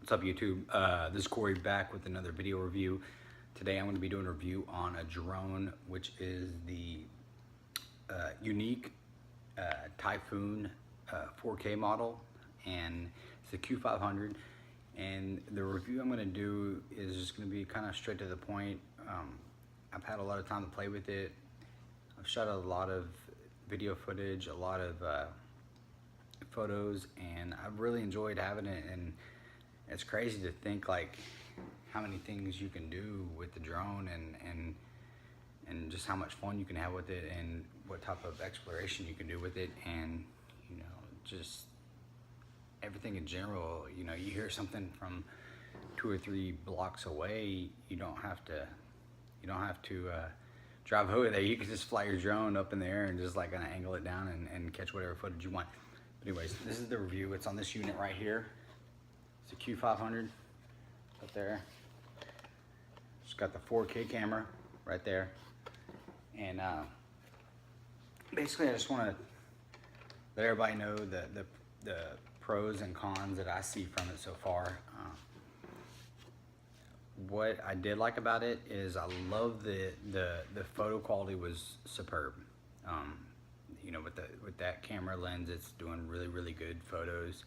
What's up, YouTube? This is Corey back with another video review. Today I'm going to be doing a review on a drone, which is the Yuneec Typhoon 4K model, and it's the Q500. And the review I'm going to do is just going to be kind of straight to the point. I've had a lot of time to play with it. I've shot a lot of video footage, a lot of photos, and I've really enjoyed having it. And it's crazy to think like how many things you can do with the drone, and just how much fun you can have with it, and what type of exploration you can do with it, and you know, just everything in general. You know, you hear something from 2 or 3 blocks away, you don't have to drive over there. You can just fly your drone up in the air and just like kind of angle it down and catch whatever footage you want. But anyways, this is the review. It's on this unit right here. It's a Q500 up there. It's got the 4K camera right there. And basically I just want to let everybody know the pros and cons that I see from it so far. What I did like about it is I love the photo quality was superb. You know, with that camera lens, it's doing really good photos.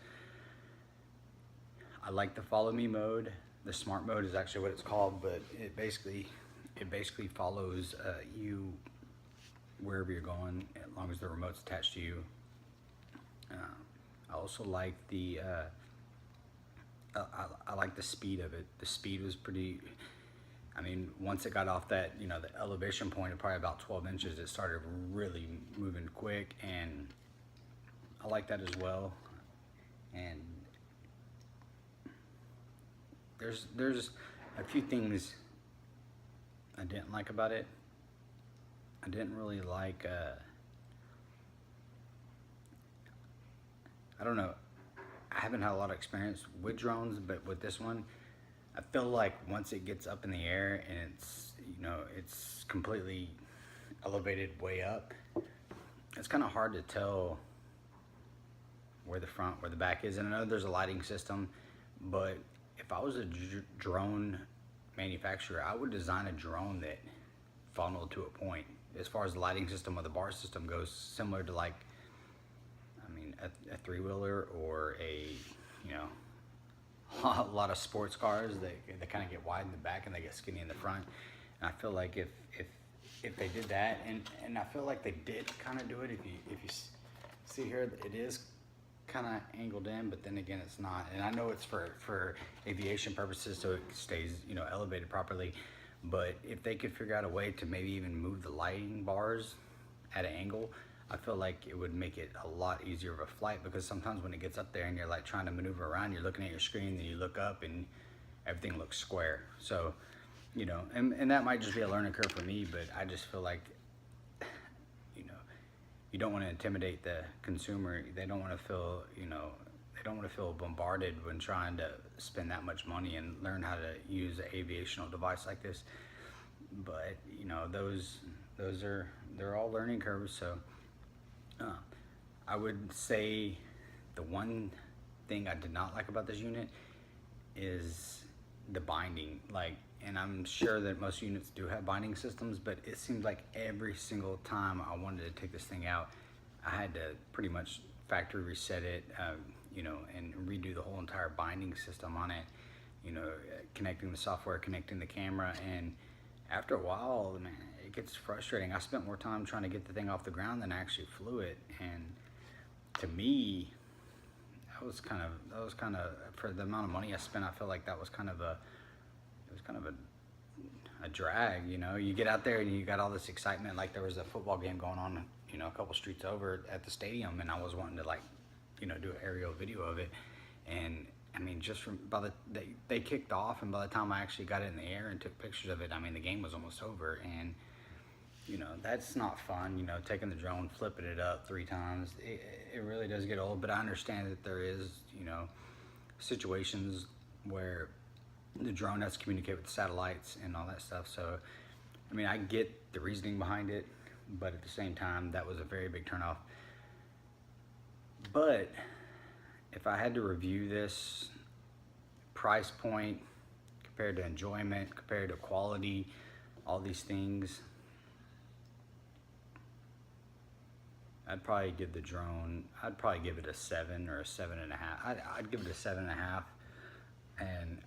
I like the follow me mode. The smart mode is actually what it's called, but it basically follows you wherever you're going, as long as the remote's attached to you. I also like the I like the speed of it. The speed was pretty. I mean, once it got off that, you know, the elevation point of probably about 12 inches, it started really moving quick, and I like that as well. And there's a few things I didn't like about it. I didn't really like, I don't know, I haven't had a lot of experience with drones, but with this one, I feel like once it gets up in the air and it's, you know, it's completely elevated way up, it's kind of hard to tell where the front, where the back is. And I know there's a lighting system, but if I was a drone manufacturer, I would design a drone that funneled to a point. As far as the lighting system or the bar system goes, similar to like, I mean, a 3-wheeler or a, you know, a lot of sports cars, they kind of get wide in the back and they get skinny in the front. And I feel like if they did that, and I feel like they did kind of do it. If you see here, it is kind of angled in, but then again it's not. And I know it's for aviation purposes, so it stays, you know, elevated properly. But if they could figure out a way to maybe even move the lighting bars at an angle, I feel like it would make it a lot easier of a flight, because sometimes when it gets up there and you're like trying to maneuver around, you're looking at your screen, then you look up and everything looks square. So, you know, and that might just be a learning curve for me, but I just feel like, you know, you don't want to intimidate the consumer. They don't want to feel, you know, they don't want to feel bombarded when trying to spend that much money and learn how to use an aviational device like this. But, you know, they're all learning curves. So I would say the one thing I did not like about this unit is the binding. Like, and I'm sure that most units do have binding systems, but it seems like every single time I wanted to take this thing out, I had to pretty much factory reset it, you know, and redo the whole entire binding system on it, you know, connecting the software, connecting the camera. And after a while, man, it gets frustrating. I spent more time trying to get the thing off the ground than I actually flew it. And to me, that was kind of, for the amount of money I spent, I feel like that was kind of a drag. You know, you get out there and you got all this excitement, like there was a football game going on, you know, a couple streets over at the stadium, and I was wanting to, like, you know, do an aerial video of it. And I mean, just from they kicked off, and by the time I actually got it in the air and took pictures of it, I mean, the game was almost over. And you know, that's not fun. You know, taking the drone, flipping it up 3 times, it really does get old. But I understand that there is, you know, situations where the drone has to communicate with the satellites and all that stuff. So I mean, I get the reasoning behind it, but at the same time, that was a very big turnoff. But if I had to review this price point, compared to enjoyment, compared to quality, all these things, I'd probably give the drone, I'd probably give it a 7 or a 7.5. I'd give it a 7.5. And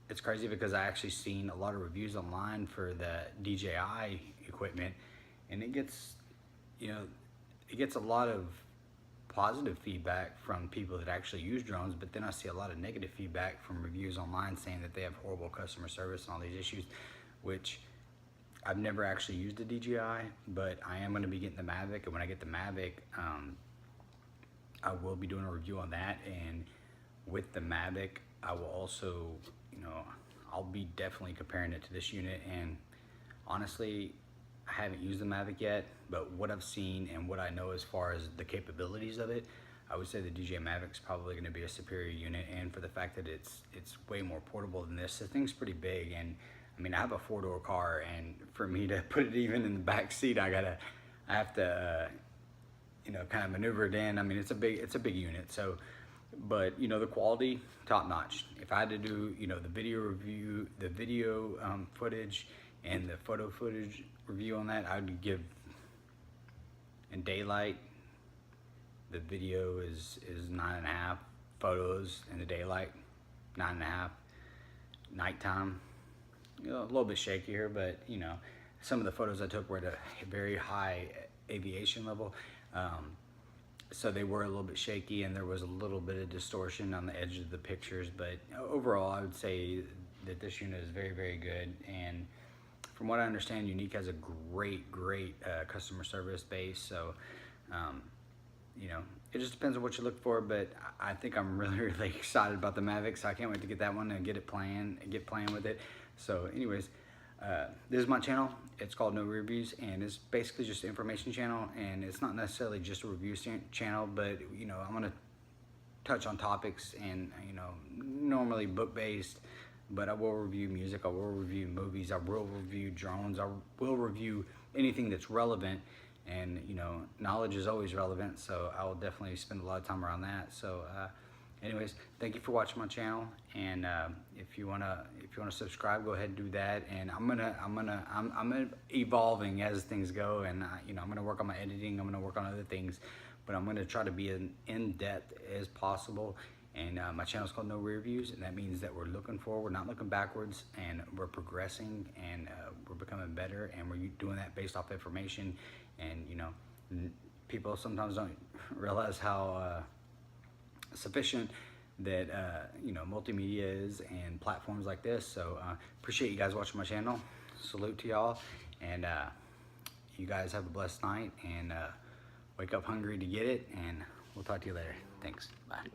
it's crazy because I actually seen a lot of reviews online for the DJI equipment, and it gets, you know, it gets a lot of positive feedback from people that actually use drones, but then I see a lot of negative feedback from reviews online saying that they have horrible customer service and all these issues, which I've never actually used a DJI, but I am going to be getting the Mavic, and when I get the Mavic, I will be doing a review on that. And with the Mavic, I will also, you know, I'll be definitely comparing it to this unit. And honestly, I haven't used the Mavic yet, but what I've seen and what I know as far as the capabilities of it, I would say the DJI Mavic's probably going to be a superior unit. And for the fact that it's way more portable than this, the thing's pretty big. And I mean, I have a 4-door car, and for me to put it even in the back seat, I have to, you know, kind of maneuver it in. I mean, it's a big unit. So, but you know, the quality, top notch. If I had to do, you know, the video review, the video footage and the photo footage review on that, I would give in daylight, the video is 9.5, photos in the daylight, 9.5, nighttime, you know, a little bit shakier, but you know, some of the photos I took were at a very high aviation level, so they were a little bit shaky, and there was a little bit of distortion on the edge of the pictures. But overall, I would say that this unit is very, very good. And from what I understand, Yuneec has a great customer service base. So, you know, it just depends on what you look for. But I think I'm really excited about the Mavic, so I can't wait to get that one and get playing with it. So, anyways, this is my channel. It's called No Reviews, and it's basically just an information channel, and it's not necessarily just a review channel, but you know, I'm gonna touch on topics, and you know, normally book-based, but I will review music, I will review movies, I will review drones, I will review anything that's relevant. And you know, knowledge is always relevant, so I will definitely spend a lot of time around that. So anyways, thank you for watching my channel, and if you wanna subscribe, go ahead and do that. And I'm evolving as things go, and you know, I'm gonna work on my editing, I'm gonna work on other things, but I'm gonna try to be as in-depth as possible. And my channel is called No Reviews, and that means that we're looking forward, we're not looking backwards, and we're progressing, and we're becoming better, and we're doing that based off information. And you know, people sometimes don't realize how sufficient that you know, multimedia is, and platforms like this. So appreciate you guys watching my channel. Salute to y'all, and you guys have a blessed night, and wake up hungry to get it, and we'll talk to you later. Thanks. Bye.